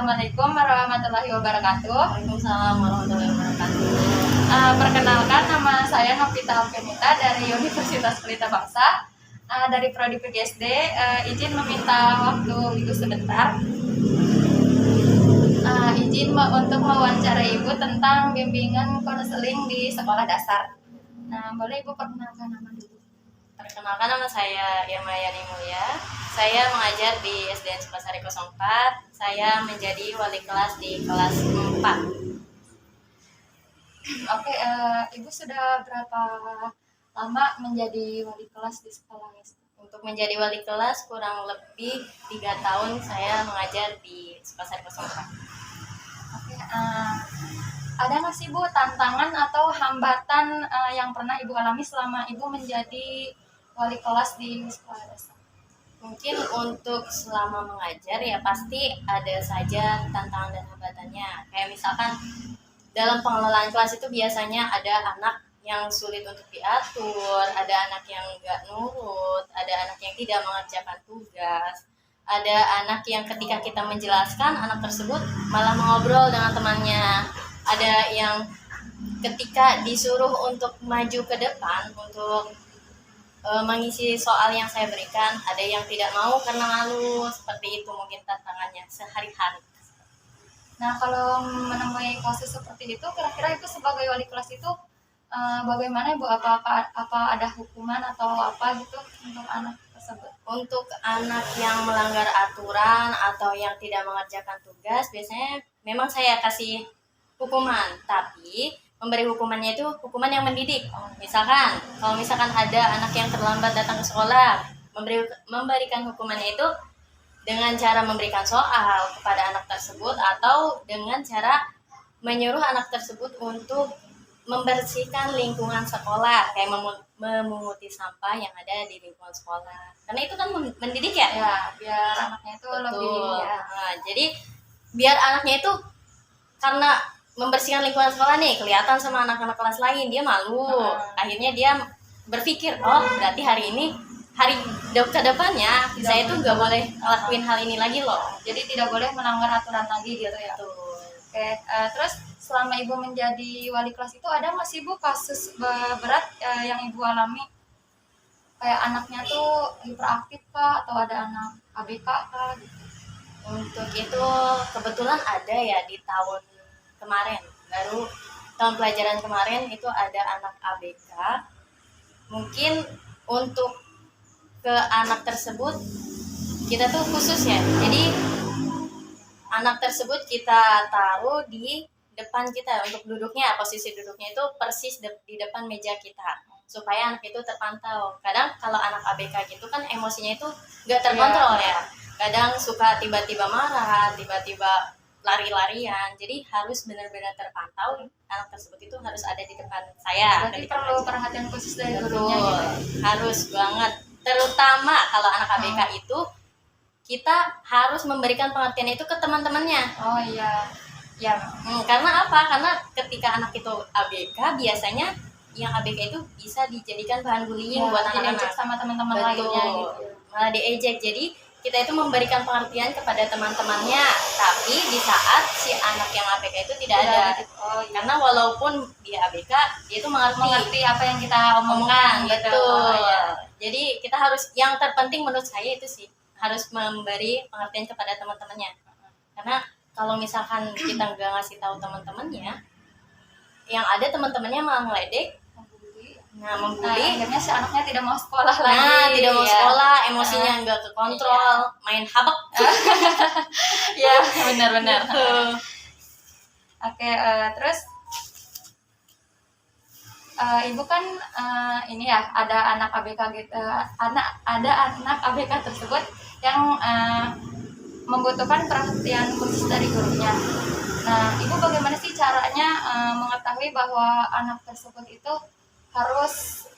Assalamualaikum warahmatullahi wabarakatuh. Waalaikumsalam warahmatullahi wabarakatuh. Perkenalkan, nama saya Novita Alkenita dari Universitas Pelita Bangsa, dari Prodi PGSD. Izin meminta waktu Ibu sebentar. Izin untuk mewawancara Ibu tentang bimbingan konseling di sekolah dasar. Nah, boleh Ibu perkenalkan nama dulu? Perkenalkan, nama saya Irma Yani Mulya. Saya mengajar di SDN Sukasari 04. Saya menjadi wali kelas di kelas 4. Oke, Ibu sudah berapa lama menjadi wali kelas di sekolah ini? Untuk menjadi wali kelas kurang lebih 3 tahun saya mengajar di Sukasari 04. Oke, ada nggak sih Bu tantangan atau hambatan yang pernah Ibu alami selama Ibu menjadi wali kelas di sekolah dasar? Mungkin untuk selama mengajar ya pasti ada saja tantangan dan hambatannya. Kayak misalkan dalam pengelolaan kelas itu biasanya ada anak yang sulit untuk diatur, ada anak yang nggak nurut, ada anak yang tidak mengerjakan tugas, ada anak yang ketika kita menjelaskan anak tersebut malah mengobrol dengan temannya, ada yang ketika disuruh untuk maju ke depan untuk mengisi soal yang saya berikan, ada yang tidak mau karena malu. Seperti itu mungkin tantangannya sehari-hari. Nah, kalau menemui kasus seperti itu, kira-kira itu sebagai wali kelas itu bagaimana Bu? Apa ada hukuman atau apa gitu untuk anak tersebut? Untuk anak yang melanggar aturan atau yang tidak mengerjakan tugas, biasanya memang saya kasih hukuman, tapi memberi hukumannya itu hukuman yang mendidik. Kalau misalkan ada anak yang terlambat datang ke sekolah, memberikan hukumannya itu dengan cara memberikan soal kepada anak tersebut atau dengan cara menyuruh anak tersebut untuk membersihkan lingkungan sekolah, kayak memunguti sampah yang ada di lingkungan sekolah. Karena itu kan mendidik ya? Ya, biar anaknya itu lebih ya. Nah, jadi biar anaknya itu karena membersihkan lingkungan sekolah nih, kelihatan sama anak-anak kelas lain, dia malu. Akhirnya dia berpikir, oh berarti hari ini, hari ke depannya saya tuh nggak boleh lakuin hal ini lagi loh. Jadi tidak boleh melanggar aturan lagi gitu ya. Oke, terus selama Ibu menjadi wali kelas itu ada nggak sih Bu kasus berat yang Ibu alami? Kayak anaknya tuh hiperaktif kah atau ada anak ABK kah gitu? Untuk itu kebetulan ada ya di tahun kemarin, baru tahun pelajaran kemarin itu ada anak ABK. Mungkin untuk ke anak tersebut kita tuh khusus ya, jadi anak tersebut kita taruh di depan kita untuk duduknya, posisi duduknya itu persis di depan meja kita supaya anak itu terpantau. Kadang kalau anak ABK gitu kan emosinya itu gak terkontrol ya, kadang suka tiba-tiba marah, tiba-tiba lari-larian, jadi harus benar-benar terpantau. Anak tersebut itu harus ada di depan saya. Berarti perlu perhatian khusus dari gurunya gitu. Harus banget, terutama kalau anak ABK itu kita harus memberikan pengertian itu ke teman-temannya. Oh iya, ya. Karena apa? Karena ketika anak itu ABK biasanya yang ABK itu bisa dijadikan bahan bullying buat anak-anak sama teman-teman lainnya gitu. Malah diejek. Jadi kita itu memberikan pengertian kepada teman-temannya, tapi di saat si anak yang ABK itu tidak ada. Karena walaupun dia ABK, dia itu mengerti apa yang kita omongkan gitu. Jadi kita harus, yang terpenting menurut saya itu sih, harus memberi pengertian kepada teman-temannya. Karena kalau misalkan kita nggak ngasih tahu teman-temannya, yang ada teman-temannya malah ngeledek, membuli. Akhirnya si anaknya tidak mau sekolah lagi. Tidak mau sekolah, emosinya nggak kekontrol, main habak. Ya, benar-benar. Oke, terus Ibu kan ini ya, ada anak ABK gitu, ada anak ABK tersebut yang membutuhkan perhatian khusus dari gurunya. Nah, Ibu bagaimana sih caranya mengetahui bahwa anak tersebut itu harus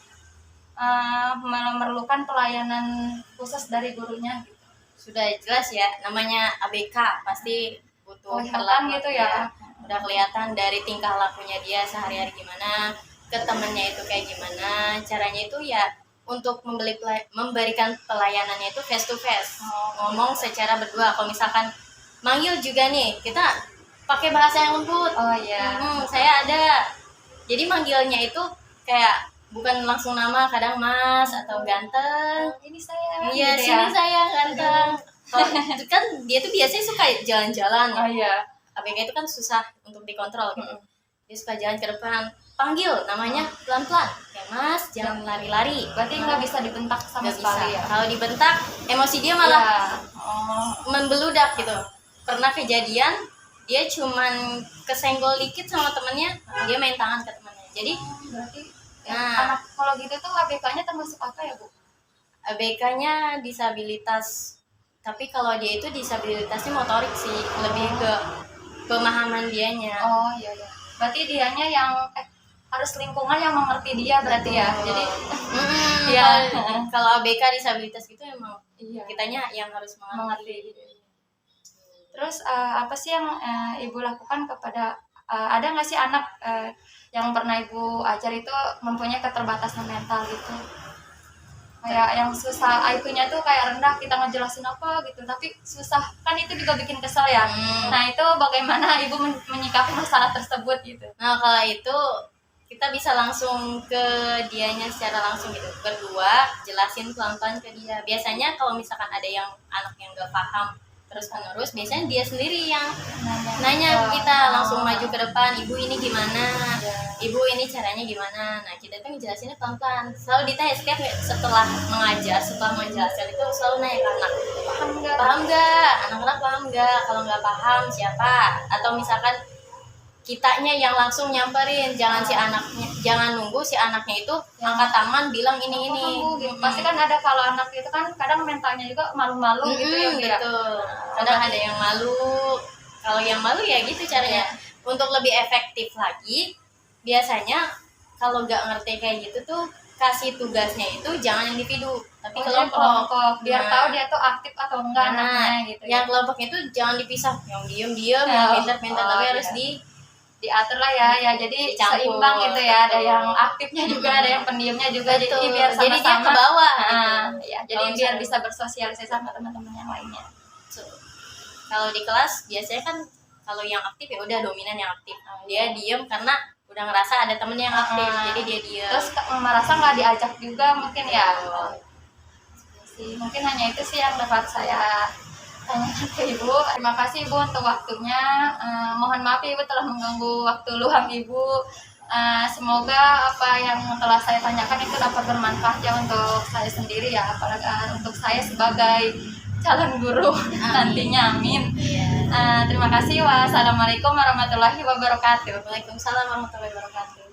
memerlukan pelayanan khusus dari gurunya gitu? Sudah jelas ya, namanya ABK pasti butuh kelihatan gitu ya. Udah kelihatan dari tingkah lakunya dia sehari-hari gimana, ke temennya itu kayak gimana. Caranya itu ya untuk memberikan pelayanannya itu face to face, ngomong secara berdua. Kalau misalkan manggil juga nih kita pakai bahasa yang lembut. Oh iya. Saya ada. Jadi manggilnya itu kayak bukan langsung nama, kadang Mas atau ganteng. Ini saya. Iya, gitu sini ya. saya ganteng. Kalau itu kan dia tuh biasanya suka jalan-jalan. Oh iya. ABK itu kan susah untuk dikontrol gitu. Dia suka jalan ke depan, panggil namanya pelan-pelan. Kayak Mas, jangan lari-lari. Berarti nggak bisa dibentak sama Nggak bisa. sekali ya. Kalau dibentak, emosi dia malah Iya. Oh. membeludak gitu. Pernah kejadian dia cuman kesenggol dikit sama temennya, dia main tangan ke temennya. Jadi Berarti Nah. anak kalau gitu tuh ABK-nya termasuk apa ya, Bu? ABK-nya disabilitas, tapi kalau dia itu disabilitasnya motorik sih, lebih ke pemahaman dianya. Oh iya iya. Berarti dianya yang harus lingkungan yang mengerti dia berarti ya. Jadi Iya. Kalau ABK disabilitas gitu emang iya, kitanya yang harus mengerti. mengerti. Terus apa sih yang Ibu lakukan kepada ada nggak sih anak yang pernah Ibu ajar itu mempunyai keterbatasan mental gitu? Kayak yang susah IQ-nya tuh kayak rendah, kita ngejelasin apa gitu, tapi susah, kan itu juga bikin kesel ya. Nah itu bagaimana Ibu menyikapi masalah tersebut gitu? Nah kalau itu kita bisa langsung ke dianya secara langsung gitu, berdua jelasin pelan-pelan ke dia. Biasanya kalau misalkan ada yang anak yang gak paham terus menerus, biasanya dia sendiri yang nanya ke kita, langsung maju ke depan, ibu ini gimana, ibu ini caranya gimana. Nah kita tuh ngejelasinnya pelan-pelan, selalu ditanya setelah mengajar, setelah menjelaskan itu selalu nanya ke anak, paham nggak, anak-anak paham nggak. Kalau nggak paham siapa, atau misalkan kitanya yang langsung nyamperin, jangan si anaknya, jangan nunggu si anaknya itu angkat tangan bilang ini. Gitu. Pasti kan ada kalau anak itu kan kadang mentalnya juga malu-malu gitu ya, Bu, ya. Betul. Kadang ada yang malu. Kalau yang malu ya gitu caranya. Untuk lebih efektif lagi, biasanya kalau nggak ngerti kayak gitu tuh kasih tugasnya itu jangan individu, tapi kelompok. Biar tahu dia tuh aktif atau enggak anaknya gitu. Yang kelompoknya itu jangan dipisah, yang diem-diem, yang pintar-pintar, tapi harus diatur lah ya, jadi dicampur. seimbang gitu ya, ada yang aktifnya juga, ada yang pendiamnya juga. Betul. Jadi biar Jadi dia sama-sama ke bawah ya, jadi biar bisa bersosialisasi sama teman-teman yang lainnya. Kalau di kelas biasanya kan kalau yang aktif ya udah dominan yang aktif, dia diem karena udah ngerasa ada temen yang aktif, jadi dia diem. Terus merasa nggak diajak juga mungkin ya. Mungkin hanya itu sih yang dapat saya tanyakan ke Ibu. Terima kasih Ibu untuk waktunya. Mohon maaf Ibu telah mengganggu waktu luang Ibu. Semoga apa yang telah saya tanyakan itu dapat bermanfaat ya untuk saya sendiri ya, apalagi untuk saya sebagai calon guru nantinya. Amin. Terima kasih. Wassalamualaikum warahmatullahi wabarakatuh. Waalaikumsalam warahmatullahi wabarakatuh.